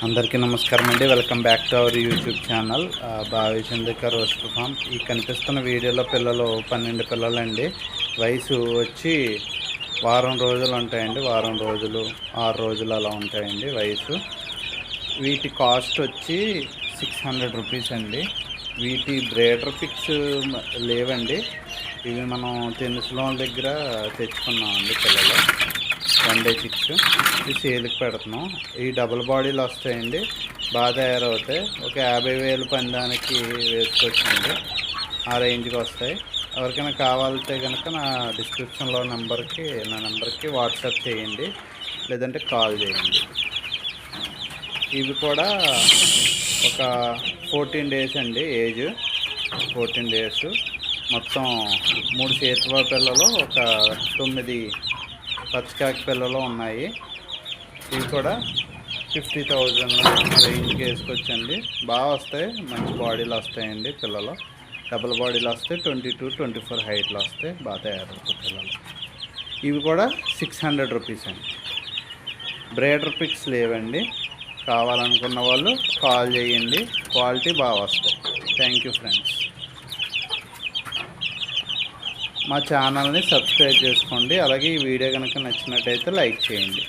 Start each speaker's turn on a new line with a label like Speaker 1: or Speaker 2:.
Speaker 1: అందరికీ నమస్కారం అండి. Welcome back to our YouTube channel భావి చంద్రిక రోస్టర్ ఫామ్. ఈ కనిపిస్తున్న వీడియోలో పిల్లలు 12 పిల్లలండి. వయసు వచ్చి వారం రోజులు ఉంటాయండి. వారం రోజులు 6 రోజులు అలా ఉంటాయండి వయసు. వీటి కాస్ట్ వచ్చి 600 రూపీస్ అండి. వీటి బ్రేడర్ పిక్స్ లేవండి. ఇవి మనం తెనుసులోని దగ్గర తెచ్చుకున్నామండి పిల్లలు. 1 day 6 ఇది సేల్కి పెడుతున్నాం. ఈ డబుల్ బాడీలు వస్తాయండి, బాగా తయారవుతాయి. ఒక 50,000 పందానికి వేసుకోవచ్చండి, ఆ రేంజ్కి వస్తాయి. ఎవరికైనా కావాలంటే కనుక నా డిస్క్రిప్షన్లో నా నెంబర్కి వాట్సాప్ చేయండి, లేదంటే కాల్ చేయండి. ఇవి కూడా ఒక 14 days అండి ఏజ్. 14 days. మొత్తం 3 చేతువ పిల్లలు, ఒక 9 పచ్చకాకి పిల్లలు ఉన్నాయి. ఇవి కూడా 50,000 రేంజ్కి వేసుకోవచ్చండి. బాగా వస్తాయి, మంచి బాడీలు వస్తాయండి పిల్లలు. డబుల్ బాడీలు వస్తాయి, 22-24 హైట్లు వస్తాయి, బాగా తయారవుతాయి పిల్లలు. ఇవి కూడా 600 రూపీస్ అండి. బ్రేడర్ పిక్స్ లేవండి. కావాలనుకున్న వాళ్ళు కాల్ చేయండి, క్వాలిటీ బాగా వస్తాయి. Thank you friends. మా ఛానల్ని సబ్స్క్రైబ్ చేసుకోండి. అలాగే ఈ వీడియో కనుక నచ్చినట్టయితే లైక్ చేయండి.